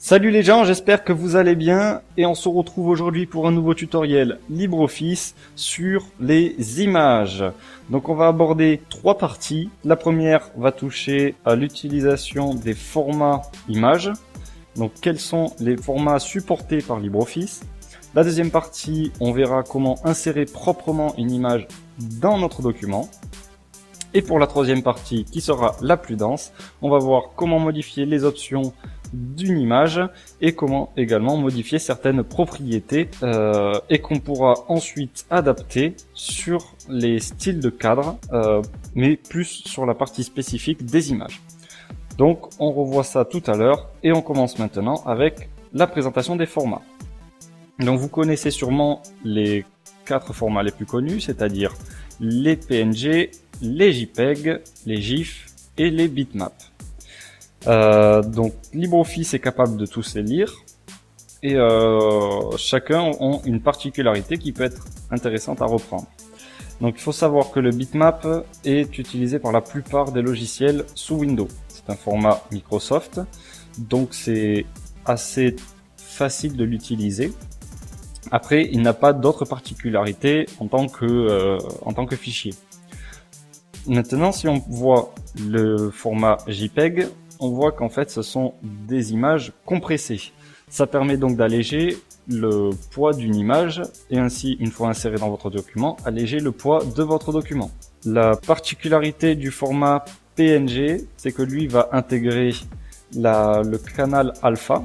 Salut les gens, j'espère que vous allez bien et on se retrouve aujourd'hui pour un nouveau tutoriel LibreOffice sur les images. Donc on va aborder trois parties. La première va toucher à l'utilisation des formats images. Donc quels sont les formats supportés par LibreOffice. La deuxième partie, on verra comment insérer proprement une image dans notre document. Et pour la troisième partie, qui sera la plus dense, on va voir comment modifier les options d'une image et comment également modifier certaines propriétés et qu'on pourra ensuite adapter sur les styles de cadre, mais plus sur la partie spécifique des images. Donc on revoit ça tout à l'heure et on commence maintenant avec la présentation des formats. Donc vous connaissez sûrement les 4 formats les plus connus, c'est-à-dire les PNG, les JPEG, les GIF et les bitmaps. Donc LibreOffice est capable de tous les lire et chacun a une particularité qui peut être intéressante à reprendre. Donc il faut savoir que le bitmap est utilisé par la plupart des logiciels sous Windows. C'est un format Microsoft, donc c'est assez facile de l'utiliser. Après, il n'a pas d'autres particularités en tant que fichier. Maintenant, si on voit le format JPEG, on voit qu'en fait, ce sont des images compressées. Ça permet donc d'alléger le poids d'une image et ainsi, une fois inséré dans votre document, alléger le poids de votre document. La particularité du format PNG, c'est que lui va intégrer le canal alpha,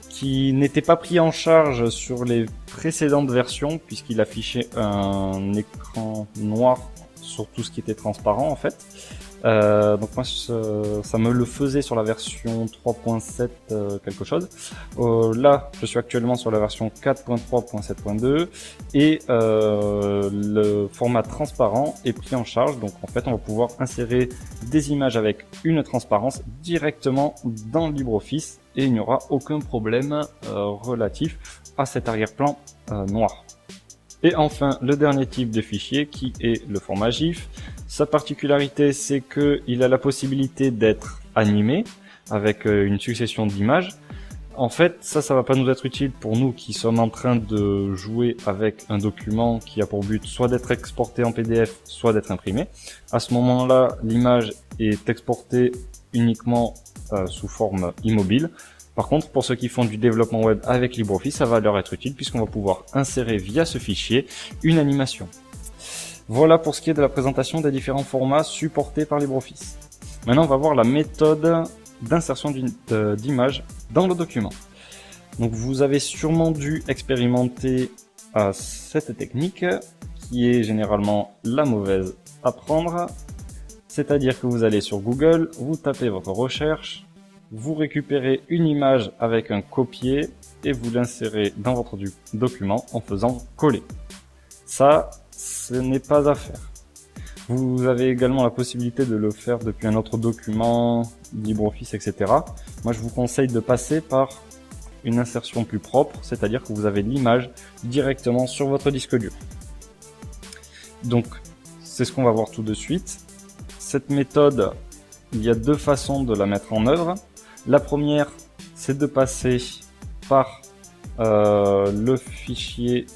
qui n'était pas pris en charge sur les précédentes versions puisqu'il affichait un écran noir sur tout ce qui était transparent en fait. Donc moi ça me le faisait sur la version 3.7 quelque chose. Là je suis actuellement sur la version 4.3.7.2 et le format transparent est pris en charge. Donc en fait on va pouvoir insérer des images avec une transparence directement dans LibreOffice et il n'y aura aucun problème relatif à cet arrière-plan noir. Et enfin, le dernier type de fichier qui est le format GIF. Sa particularité, c'est qu'il a la possibilité d'être animé avec une succession d'images. En fait, ça va pas nous être utile pour nous qui sommes en train de jouer avec un document qui a pour but soit d'être exporté en PDF, soit d'être imprimé. À ce moment-là, l'image est exportée uniquement sous forme immobile. Par contre, pour ceux qui font du développement web avec LibreOffice, ça va leur être utile puisqu'on va pouvoir insérer via ce fichier une animation. Voilà pour ce qui est de la présentation des différents formats supportés par LibreOffice. Maintenant, on va voir la méthode d'insertion d'images dans le document. Donc, vous avez sûrement dû expérimenter cette technique qui est généralement la mauvaise à prendre. C'est-à-dire que vous allez sur Google, vous tapez votre recherche, vous récupérez une image avec un copier et vous l'insérez dans votre document en faisant coller. Ça, ce n'est pas à faire. Vous avez également la possibilité de le faire depuis un autre document, LibreOffice, etc. Moi, je vous conseille de passer par une insertion plus propre, c'est-à-dire que vous avez l'image directement sur votre disque dur. Donc, c'est ce qu'on va voir tout de suite. Cette méthode, il y a deux façons de la mettre en œuvre. La première, c'est de passer par le fichier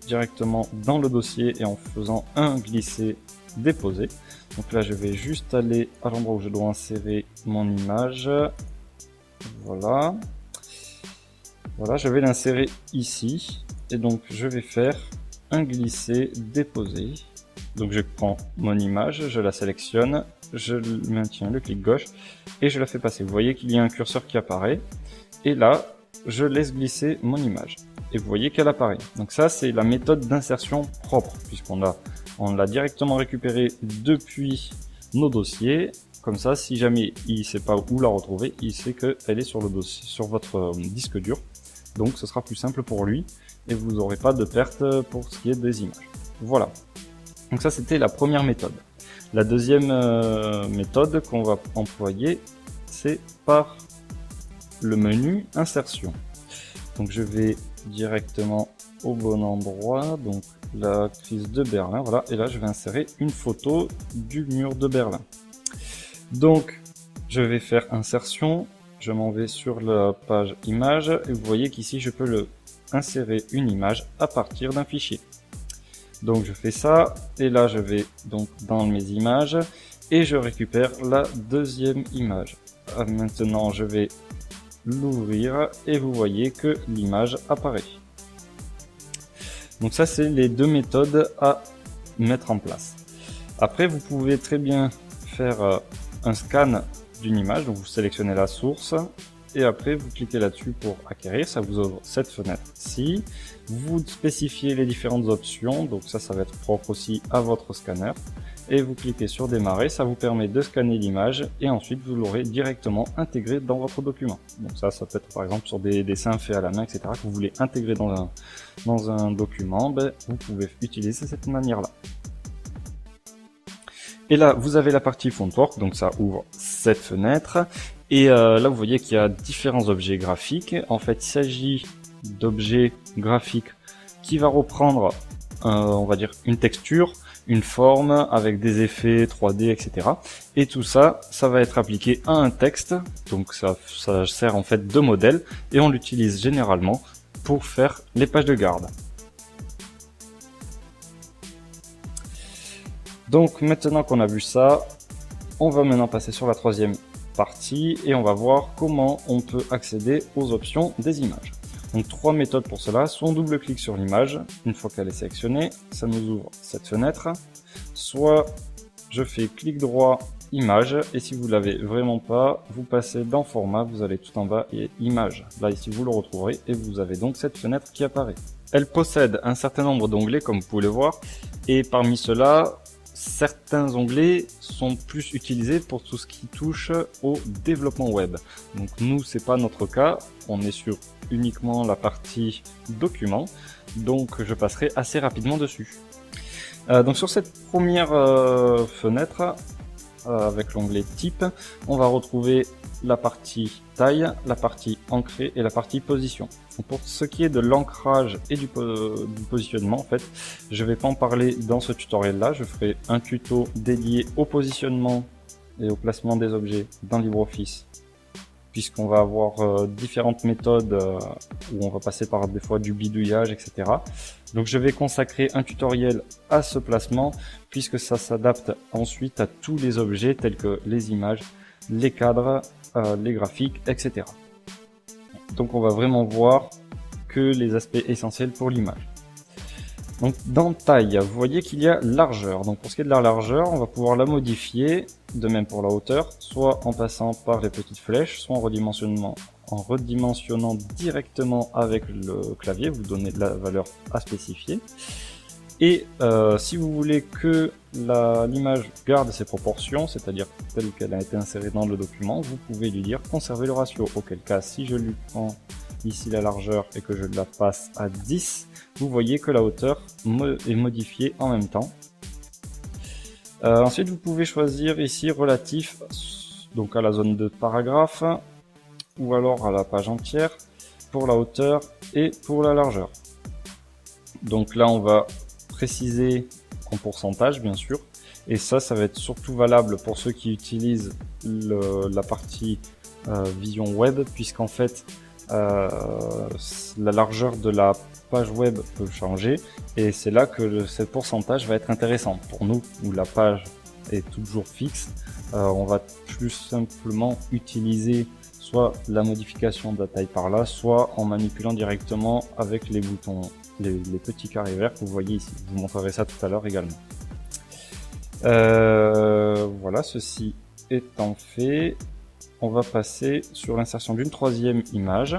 directement dans le dossier et en faisant un glisser-déposer. Donc là, je vais juste aller à l'endroit où je dois insérer mon image. Voilà. Voilà, je vais l'insérer ici. Et donc, je vais faire un glisser-déposer. Donc, je prends mon image, je la sélectionne, je maintiens le clic gauche et je la fais passer. Vous voyez qu'il y a un curseur qui apparaît. Et là, je laisse glisser mon image. Et vous voyez qu'elle apparaît. Donc ça, c'est la méthode d'insertion propre, puisqu'on l'a directement récupéré depuis nos dossiers. Comme ça, si jamais il ne sait pas où la retrouver, il sait qu'elle est sur le dossier, sur votre disque dur. Donc ce sera plus simple pour lui et vous n'aurez pas de perte pour ce qui est des images. Voilà. Donc ça, c'était la première méthode. La deuxième méthode qu'on va employer, c'est par le menu insertion. Donc je vais directement au bon endroit, donc la crise de Berlin, voilà, et là je vais insérer une photo du mur de Berlin. Donc je vais faire insertion, je m'en vais sur la page image et vous voyez qu'ici je peux insérer une image à partir d'un fichier. Donc je fais ça et là je vais donc dans mes images et je récupère la deuxième image. Maintenant je vais l'ouvrir et vous voyez que l'image apparaît. Donc ça c'est les deux méthodes à mettre en place. Après vous pouvez très bien faire un scan d'une image, donc vous sélectionnez la source et après vous cliquez là-dessus pour acquérir, ça vous ouvre cette fenêtre-ci. Vous spécifiez les différentes options, donc ça va être propre aussi à votre scanner. Et vous cliquez sur démarrer, ça vous permet de scanner l'image et ensuite vous l'aurez directement intégré dans votre document. Donc ça peut être par exemple sur des dessins faits à la main, etc. que vous voulez intégrer dans un document, vous pouvez utiliser cette manière-là. Et là, vous avez la partie Fontwork, donc ça ouvre cette fenêtre. Et là, vous voyez qu'il y a différents objets graphiques. En fait, il s'agit d'objets graphiques qui va reprendre, on va dire, une texture, une forme avec des effets 3D, etc. Et tout ça, ça va être appliqué à un texte. Donc ça sert en fait de modèle et on l'utilise généralement pour faire les pages de garde. Donc maintenant qu'on a vu ça, on va maintenant passer sur la troisième partie et on va voir comment on peut accéder aux options des images. Donc trois méthodes pour cela, soit on double-clique sur l'image, une fois qu'elle est sélectionnée, ça nous ouvre cette fenêtre, soit je fais clic droit image et si vous l'avez vraiment pas, vous passez dans format, vous allez tout en bas et image. Là ici vous le retrouverez et vous avez donc cette fenêtre qui apparaît. Elle possède un certain nombre d'onglets comme vous pouvez le voir et parmi ceux-là, certains onglets sont plus utilisés pour tout ce qui touche au développement web. Donc nous, c'est pas notre cas, on est sur uniquement la partie documents, donc je passerai assez rapidement dessus. Donc sur cette première fenêtre, avec l'onglet type, on va retrouver la partie taille, la partie ancrée et la partie position. Donc pour ce qui est de l'ancrage et du positionnement, en fait, je vais pas en parler dans ce tutoriel là, je ferai un tuto dédié au positionnement et au placement des objets dans LibreOffice, puisqu'on va avoir différentes méthodes où on va passer par des fois du bidouillage, etc. Donc je vais consacrer un tutoriel à ce placement, puisque ça s'adapte ensuite à tous les objets tels que les images, les cadres, les graphiques, etc. Donc on va vraiment voir que les aspects essentiels pour l'image. Donc dans taille, vous voyez qu'il y a largeur. Donc pour ce qui est de la largeur, on va pouvoir la modifier, de même pour la hauteur, soit en passant par les petites flèches, soit en redimensionnant directement avec le clavier, vous donnez la valeur à spécifier. Et si vous voulez que l'image garde ses proportions, c'est-à-dire telle qu'elle a été insérée dans le document, vous pouvez lui dire conserver le ratio. Auquel cas, si je lui prends ici la largeur et que je la passe à 10, vous voyez que la hauteur est modifiée en même temps. Ensuite, vous pouvez choisir ici relatif donc à la zone de paragraphe ou alors à la page entière pour la hauteur et pour la largeur. Donc là, on va préciser en pourcentage bien sûr, et ça va être surtout valable pour ceux qui utilisent la partie vision web, puisqu'en fait la largeur de la page web peut changer et c'est là que ce pourcentage va être intéressant. Pour nous où la page est toujours fixe, on va plus simplement utiliser soit la modification de la taille par là, soit en manipulant directement avec les boutons, les petits carrés verts que vous voyez ici. Je vous montrerai ça tout à l'heure également. Voilà, ceci étant fait, on va passer sur l'insertion d'une troisième image.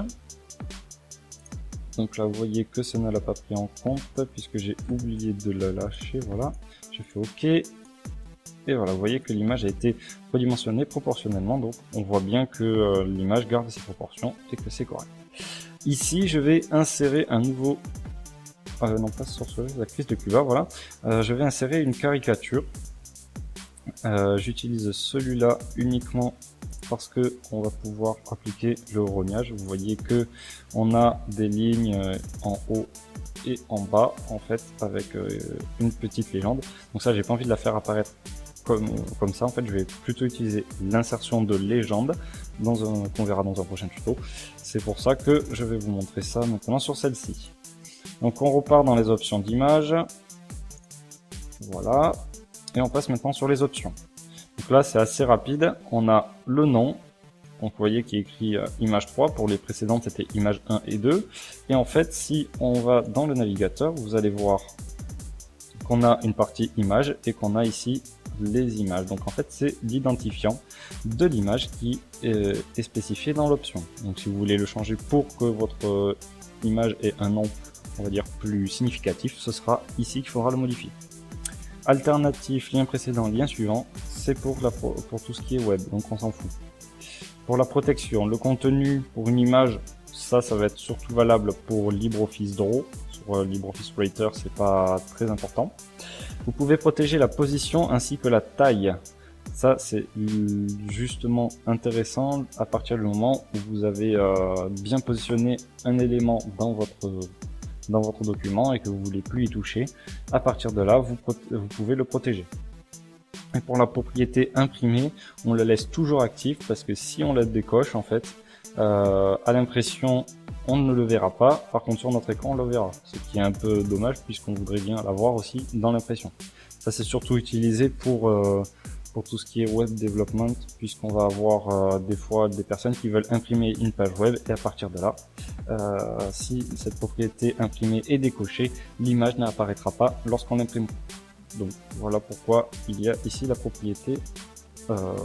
Donc là, vous voyez que ça ne l'a pas pris en compte puisque j'ai oublié de la lâcher. Voilà, je fais OK. Et voilà, vous voyez que l'image a été redimensionnée proportionnellement. Donc on voit bien que l'image garde ses proportions et que c'est correct. Ici, je vais insérer un nouveau... non pas sorcellerie, la crise de Cuba, voilà. Je vais insérer une caricature. J'utilise celui-là uniquement parce que on va pouvoir appliquer le rognage. Vous voyez que on a des lignes en haut et en bas en fait avec une petite légende. Donc ça, j'ai pas envie de la faire apparaître comme ça, en fait, je vais plutôt utiliser l'insertion de légende qu'on verra dans un prochain tuto. C'est pour ça que je vais vous montrer ça maintenant sur celle-ci. Donc on repart dans les options d'image. Voilà. Et on passe maintenant sur les options. Donc là, c'est assez rapide. On a le nom. Donc vous voyez qu'il est écrit image 3. Pour les précédentes, c'était image 1 et 2. Et en fait, si on va dans le navigateur, vous allez voir qu'on a une partie image et qu'on a ici les images. Donc en fait, c'est l'identifiant de l'image qui est spécifié dans l'option. Donc si vous voulez le changer pour que votre image ait un nom, on va dire, plus significatif, ce sera ici qu'il faudra le modifier. Alternatif, lien précédent, lien suivant, c'est pour tout ce qui est web, donc on s'en fout. Pour la protection, le contenu pour une image, ça va être surtout valable pour LibreOffice Draw. Sur LibreOffice Writer, c'est pas très important. Vous pouvez protéger la position ainsi que la taille. Ça, c'est justement intéressant à partir du moment où vous avez bien positionné un élément dans votre document et que vous voulez plus y toucher. À partir de là, vous pouvez le protéger. Et pour la propriété imprimée, on la laisse toujours active parce que si on la décoche, en fait, à l'impression, on ne le verra pas. Par contre, sur notre écran, on le verra. Ce qui est un peu dommage puisqu'on voudrait bien l'avoir aussi dans l'impression. Ça, c'est surtout utilisé pour tout ce qui est web development, puisqu'on va avoir des fois des personnes qui veulent imprimer une page web et à partir de là, si cette propriété imprimée est décochée, l'image n'apparaîtra pas lorsqu'on l'imprime. Donc voilà pourquoi il y a ici la propriété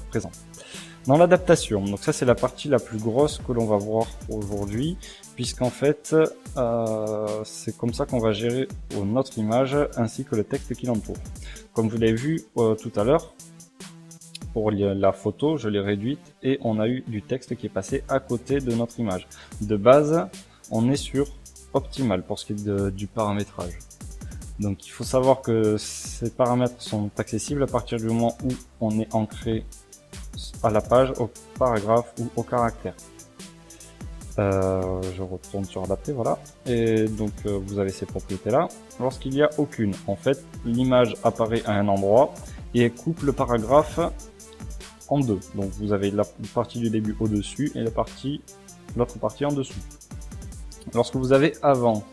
présente. Dans l'adaptation, donc ça c'est la partie la plus grosse que l'on va voir aujourd'hui, puisqu'en fait c'est comme ça qu'on va gérer notre image ainsi que le texte qui l'entoure. Comme vous l'avez vu tout à l'heure, pour la photo, je l'ai réduite et on a eu du texte qui est passé à côté de notre image. De base, on est sur optimal pour ce qui est du paramétrage. Donc il faut savoir que ces paramètres sont accessibles à partir du moment où on est ancré à la page, au paragraphe ou au caractère. Je retourne sur adapter, voilà. Et donc vous avez ces propriétés là. Lorsqu'il n'y a aucune, en fait, l'image apparaît à un endroit et elle coupe le paragraphe en deux. Donc vous avez la partie du début au-dessus et l'autre partie en dessous. Lorsque vous avez avant,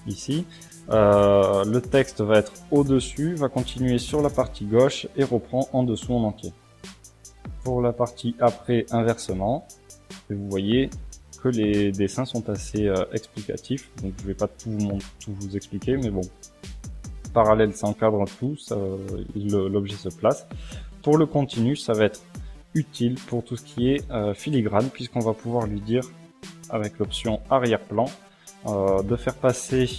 ici, le texte va être au-dessus, va continuer sur la partie gauche et reprend en dessous en entier. Pour la partie après, inversement, et vous voyez que les dessins sont assez explicatifs, donc je vais pas tout vous expliquer, mais bon, parallèle s'encadre tout, l'objet se place. Pour le continu, ça va être utile pour tout ce qui est filigrane, puisqu'on va pouvoir lui dire, avec l'option arrière-plan, de faire passer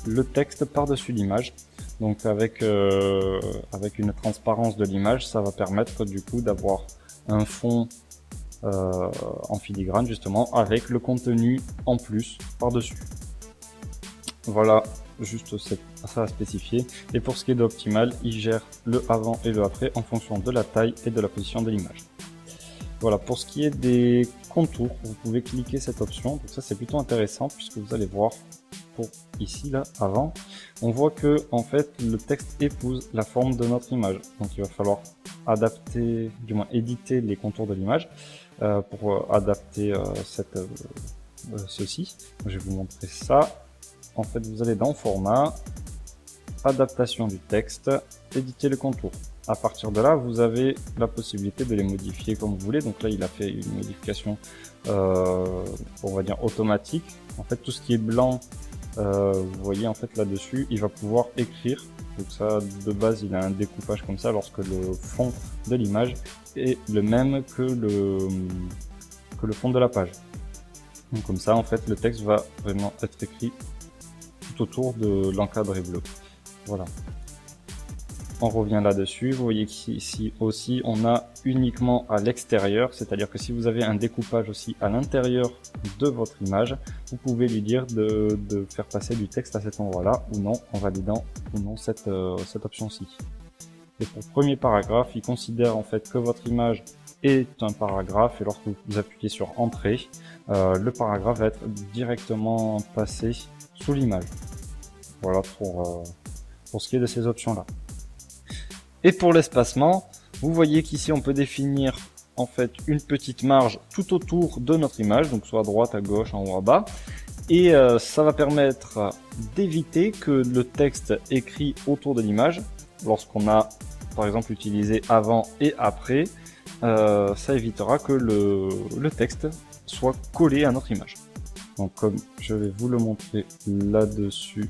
le texte par-dessus l'image. Donc avec une transparence de l'image, ça va permettre du coup d'avoir un fond en filigrane justement avec le contenu en plus par-dessus. Voilà, juste ça à spécifier. Et pour ce qui est d'optimal, il gère le avant et le après en fonction de la taille et de la position de l'image. Voilà, pour ce qui est des contours, vous pouvez cliquer cette option. Donc ça c'est plutôt intéressant puisque vous allez voir pour ici là avant, on voit que en fait le texte épouse la forme de notre image. Donc il va falloir adapter, du moins éditer les contours de l'image pour adapter ceci. Je vais vous montrer ça. En fait, vous allez dans format, adaptation du texte, éditer le contour. À partir de là, vous avez la possibilité de les modifier comme vous voulez. Donc là, il a fait une modification, on va dire automatique. En fait, tout ce qui est blanc, vous voyez en fait là-dessus, il va pouvoir écrire. Donc ça, de base, il a un découpage comme ça lorsque le fond de l'image est le même que le fond de la page. Donc comme ça, en fait, le texte va vraiment être écrit tout autour de l'encadré bleu. Voilà. On revient là-dessus. Vous voyez qu'ici aussi, on a uniquement à l'extérieur, c'est-à-dire que si vous avez un découpage aussi à l'intérieur de votre image, vous pouvez lui dire de faire passer du texte à cet endroit-là ou non, en validant ou non cette option-ci. Et pour le premier paragraphe, il considère en fait que votre image est un paragraphe et lorsque vous appuyez sur Entrée, le paragraphe va être directement passé sous l'image. Voilà pour ce qui est de ces options-là. Et pour l'espacement, Vous voyez qu'ici on peut définir en fait une petite marge tout autour de notre image, donc soit à droite, à gauche, en haut, à bas. Et ça va permettre d'éviter que le texte écrit autour de l'image, lorsqu'on a par exemple utilisé avant et après, ça évitera que le texte soit collé à notre image. Donc comme je vais vous le montrer là-dessus,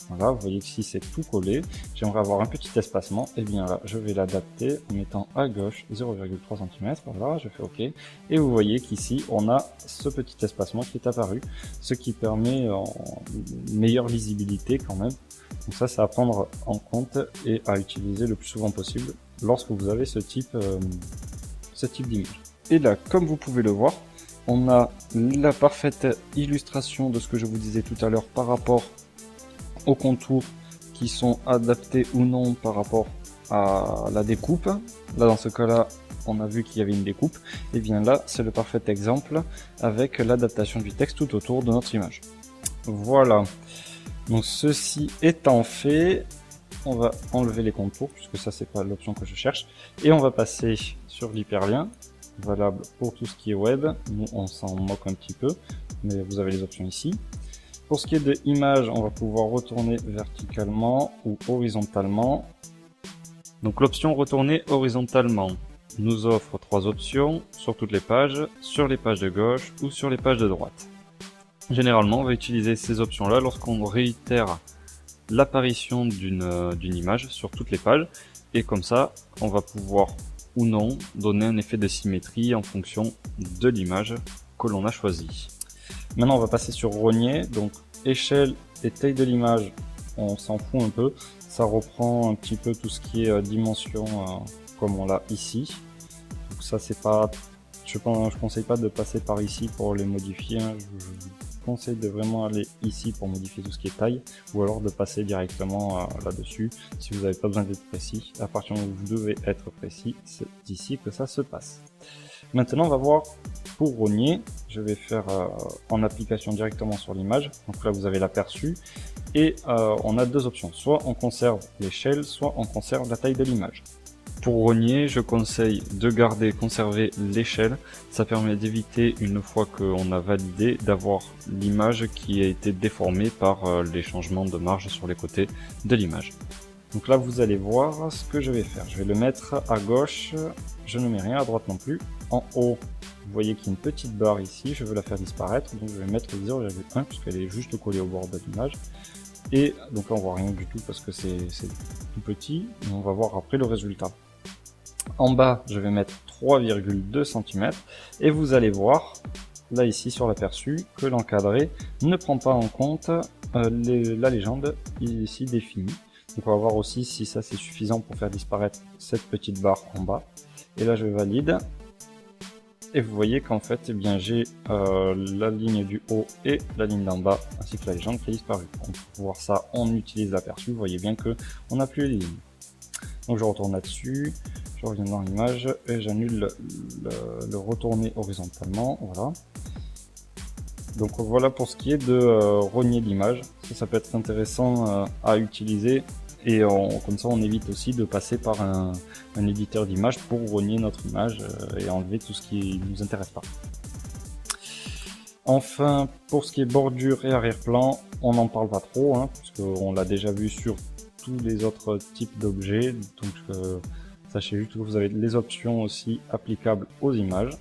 voilà, vous voyez que si c'est tout collé, j'aimerais avoir un petit espacement, et bien là, je vais l'adapter en mettant à gauche 0,3 cm, voilà, je fais OK, et vous voyez qu'ici, on a ce petit espacement qui est apparu, ce qui permet une meilleure lisibilité quand même. Donc ça, c'est à prendre en compte et à utiliser le plus souvent possible lorsque vous avez ce type d'image. Et là, comme vous pouvez le voir, on a la parfaite illustration de ce que je vous disais tout à l'heure par rapport aux contours qui sont adaptés ou non par rapport à la découpe. Là, dans ce cas-là, on a vu qu'il y avait une découpe. Et bien là, c'est le parfait exemple avec l'adaptation du texte tout autour de notre image. Voilà. Donc ceci étant fait, on va enlever les contours puisque ça c'est pas l'option que je cherche. Et on va passer sur l'hyperlien, valable pour tout ce qui est web. Nous, on s'en moque un petit peu, mais vous avez les options ici. Pour ce qui est de image, on va pouvoir retourner verticalement ou horizontalement. Donc l'option retourner horizontalement nous offre 3 options sur toutes les pages, sur les pages de gauche ou sur les pages de droite. Généralement, on va utiliser ces options-là lorsqu'on réitère l'apparition d'une image sur toutes les pages. Et comme ça, on va pouvoir ou non donner un effet de symétrie en fonction de l'image que l'on a choisie. Maintenant, on va passer sur rogner. Donc, échelle et taille de l'image, on s'en fout un peu. Ça reprend un petit peu tout ce qui est dimension comme on l'a ici. Donc ça, c'est pas. Je conseille pas de passer par ici pour les modifier. Hein. Je vous conseille de vraiment aller ici pour modifier tout ce qui est taille, ou alors de passer directement là-dessus si vous n'avez pas besoin d'être précis. À partir du moment où vous devez être précis, c'est ici que ça se passe. Maintenant, on va voir pour rogner. Je vais faire en application directement sur l'image. Donc là, vous avez l'aperçu. Et on a deux options. Soit on conserve l'échelle, soit on conserve la taille de l'image. Pour rogner, je conseille de conserver l'échelle. Ça permet d'éviter, une fois qu'on a validé, d'avoir l'image qui a été déformée par les changements de marge sur les côtés de l'image. Donc là, vous allez voir ce que je vais faire. Je vais le mettre à gauche. Je ne mets rien à droite non plus. En haut, vous voyez qu'il y a une petite barre ici. Je veux la faire disparaître. Donc je vais mettre 0,1 puisqu'elle est juste collée au bord de l'image. Et donc là, on voit rien du tout parce que c'est tout petit. Mais on va voir après le résultat. En bas, je vais mettre 3,2 cm. Et vous allez voir, là ici sur l'aperçu, que l'encadré ne prend pas en compte la légende ici définie. Donc on va voir aussi si ça c'est suffisant pour faire disparaître cette petite barre en bas. Et là je valide. Et vous voyez qu'en fait eh bien j'ai la ligne du haut et la ligne d'en bas ainsi que la légende qui a disparu. Donc, pour voir ça, on utilise l'aperçu. Vous voyez bien que on n'a plus les lignes. Donc je retourne là-dessus, je reviens dans l'image et j'annule le retourner horizontalement. Voilà. Donc voilà pour ce qui est de rogner l'image. Ça peut être intéressant à utiliser. Et comme ça, on évite aussi de passer par un éditeur d'image pour rogner notre image et enlever tout ce qui ne nous intéresse pas. Enfin, pour ce qui est bordure et arrière-plan, on n'en parle pas trop, hein, puisqu'on l'a déjà vu sur tous les autres types d'objets. Donc, sachez juste que vous avez les options aussi applicables aux images,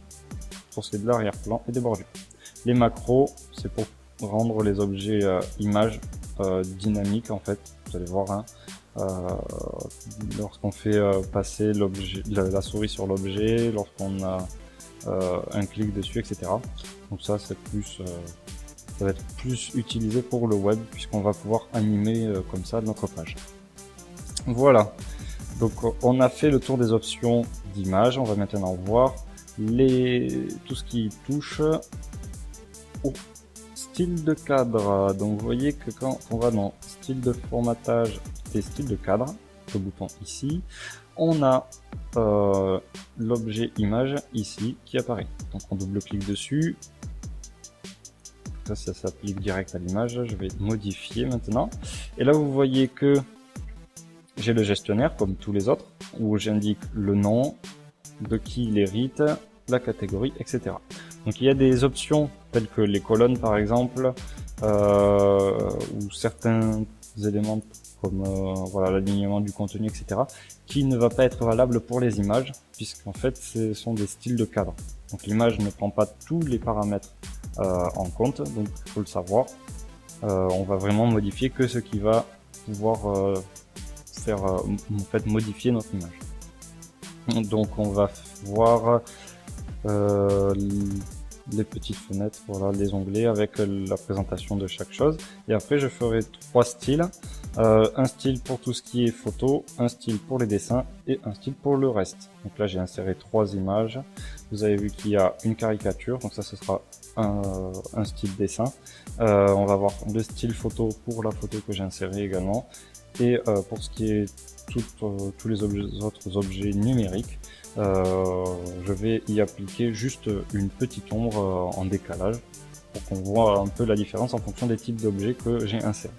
pour ce qui est de l'arrière-plan et des bordures. Les macros, c'est pour rendre les objets images dynamiques en fait. Vous allez voir, hein, lorsqu'on fait passer la souris sur l'objet, lorsqu'on a un clic dessus, etc. Donc ça, c'est plus, ça va être plus utilisé pour le web puisqu'on va pouvoir animer comme ça notre page. Voilà. Donc on a fait le tour des options d'image. On va maintenant voir tout ce qui touche au style de cadre. Donc vous voyez que quand on va dans style de formatage et style de cadre, le bouton ici, on a l'objet image ici qui apparaît. Donc on double-clique dessus. Ça s'applique direct à l'image. Je vais modifier maintenant. Et là vous voyez que j'ai le gestionnaire comme tous les autres, où j'indique le nom, de qui il hérite, la catégorie, etc. Donc il y a des options telles que les colonnes par exemple, ou certains éléments comme voilà, l'alignement du contenu, etc., qui ne va pas être valable pour les images, puisqu'en fait ce sont des styles de cadre. Donc l'image ne prend pas tous les paramètres en compte, donc il faut le savoir. On va vraiment modifier que ce qui va pouvoir faire en fait modifier notre image. Donc on va voir les petites fenêtres, voilà, les onglets avec la présentation de chaque chose. Et après je ferai 3 styles, un style pour tout ce qui est photo, un style pour les dessins et un style pour le reste. Donc là j'ai inséré 3 images. Vous avez vu qu'il y a une caricature, donc ça ce sera un style dessin. On va voir le style photo pour la photo que j'ai insérée également. Et pour ce qui est tous les autres objets numériques, je vais y appliquer juste une petite ombre en décalage pour qu'on voit un peu la différence en fonction des types d'objets que j'ai insérés.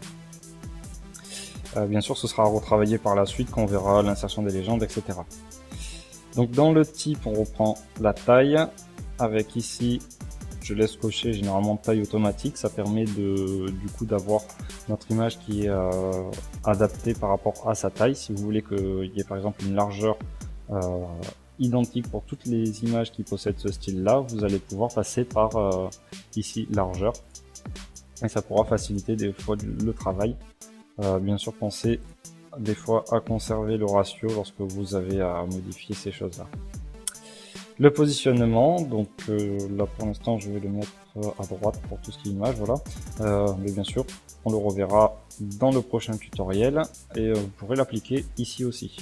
Bien sûr, ce sera retravaillé par la suite quand on verra l'insertion des légendes, etc. Donc dans le type, on reprend la taille avec ici, je laisse cocher généralement taille automatique. Ça permet du coup d'avoir notre image qui est adaptée par rapport à sa taille. Si vous voulez qu'il y ait par exemple une largeur identique pour toutes les images qui possèdent ce style-là, vous allez pouvoir passer par ici largeur, et ça pourra faciliter des fois le travail. Bien sûr, pensez des fois à conserver le ratio lorsque vous avez à modifier ces choses-là. Le positionnement, donc là pour l'instant je vais le mettre à droite pour tout ce qui est image, voilà. Mais bien sûr, on le reverra dans le prochain tutoriel et vous pourrez l'appliquer ici aussi.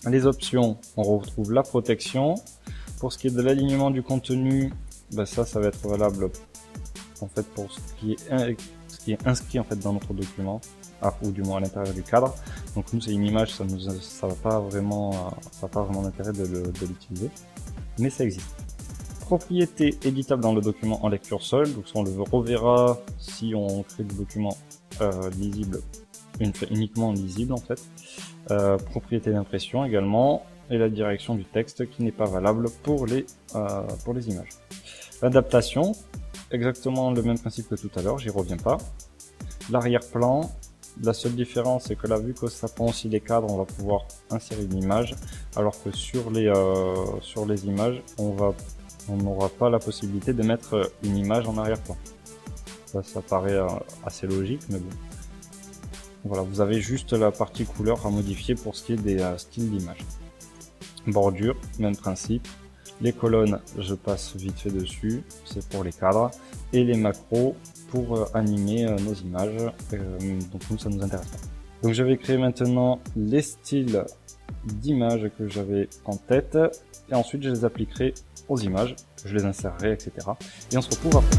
Les options, on retrouve la protection. Pour ce qui est de l'alignement du contenu, ben ça va être valable en fait pour ce qui est inscrit en fait dans notre document, ou du moins à l'intérieur du cadre. Donc nous c'est une image, ça va pas vraiment d'intérêt de l'utiliser, mais ça existe. Propriété éditable dans le document en lecture seule, donc ça on le reverra si on crée des documents lisibles, uniquement lisibles en fait. Propriété d'impression également, et la direction du texte qui n'est pas valable pour les images. L'adaptation, exactement le même principe que tout à l'heure, j'y reviens pas. L'arrière-plan, la seule différence c'est que là, vu que ça prend aussi les cadres, on va pouvoir insérer une image, alors que sur les images, on n'aura pas la possibilité de mettre une image en arrière-plan. Ça paraît assez logique, mais bon. Voilà, vous avez juste la partie couleur à modifier pour ce qui est des styles d'image. Bordure, même principe. Les colonnes, je passe vite fait dessus, c'est pour les cadres. Et les macros pour animer nos images, donc nous ça nous intéresse pas. Donc je vais créer maintenant les styles d'images que j'avais en tête, et ensuite je les appliquerai aux images, je les insérerai, etc. Et on se retrouve après.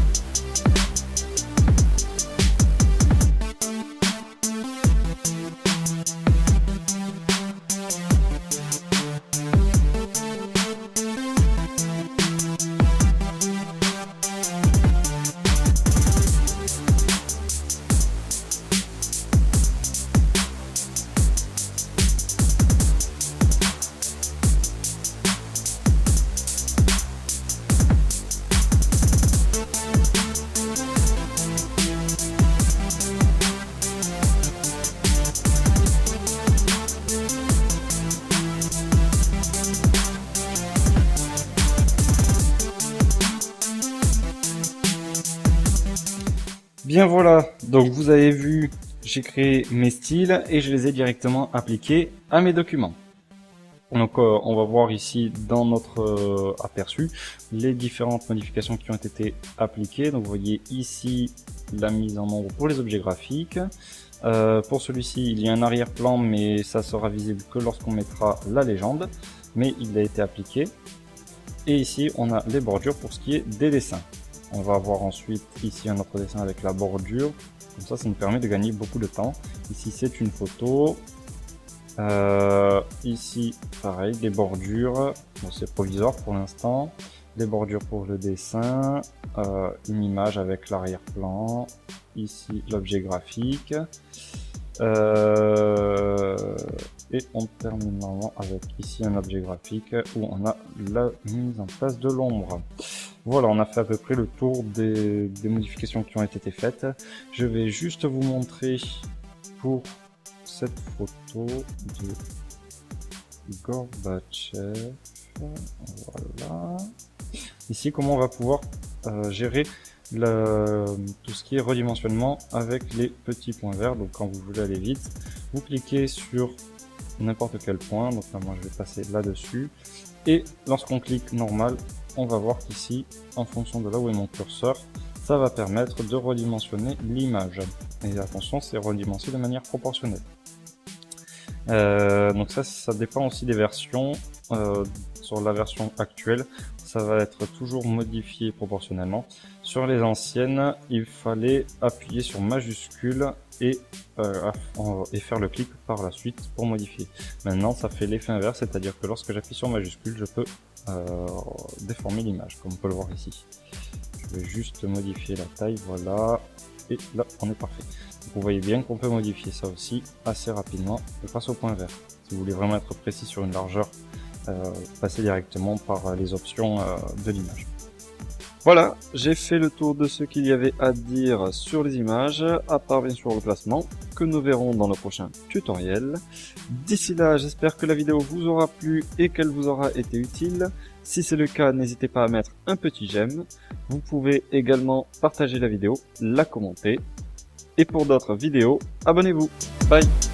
Bien voilà, donc vous avez vu, j'ai créé mes styles et je les ai directement appliqués à mes documents. Donc on va voir ici dans notre aperçu les différentes modifications qui ont été appliquées. Donc vous voyez ici la mise en ombre pour les objets graphiques. Pour celui-ci, il y a un arrière-plan, mais ça sera visible que lorsqu'on mettra la légende. Mais il a été appliqué. Et ici, on a les bordures pour ce qui est des dessins. On va avoir ensuite ici un autre dessin avec la bordure. Comme ça nous permet de gagner beaucoup de temps. Ici, c'est une photo. Ici, pareil, des bordures. Bon, c'est provisoire pour l'instant. Des bordures pour le dessin. Une image avec l'arrière-plan. Ici, l'objet graphique. Et on termine normalement avec ici un objet graphique où on a la mise en place de l'ombre. Voilà, on a fait à peu près le tour des modifications qui ont été faites. Je vais juste vous montrer pour cette photo de Gorbatchev. Voilà. Ici, comment on va pouvoir gérer tout ce qui est redimensionnement avec les petits points verts. Donc quand vous voulez aller vite, vous cliquez sur n'importe quel point. Donc là, moi je vais passer là-dessus. Et lorsqu'on clique normal, on va voir qu'ici, en fonction de là où est mon curseur, ça va permettre de redimensionner l'image. Et attention, c'est redimensionné de manière proportionnelle. Donc ça dépend aussi des versions. Sur la version actuelle, ça va être toujours modifié proportionnellement. Sur les anciennes, il fallait appuyer sur majuscule et faire le clic par la suite pour modifier. Maintenant, ça fait l'effet inverse, c'est-à-dire que lorsque j'appuie sur majuscule, je peux déformer l'image, comme on peut le voir ici. Je vais juste modifier la taille, voilà, et là, on est parfait. Donc, vous voyez bien qu'on peut modifier ça aussi assez rapidement grâce au point vert. Si vous voulez vraiment être précis sur une largeur, passez directement par les options de l'image. Voilà, j'ai fait le tour de ce qu'il y avait à dire sur les images, à part bien sûr le placement, que nous verrons dans le prochain tutoriel. D'ici là, j'espère que la vidéo vous aura plu et qu'elle vous aura été utile. Si c'est le cas, n'hésitez pas à mettre un petit j'aime. Vous pouvez également partager la vidéo, la commenter. Et pour d'autres vidéos, abonnez-vous. Bye!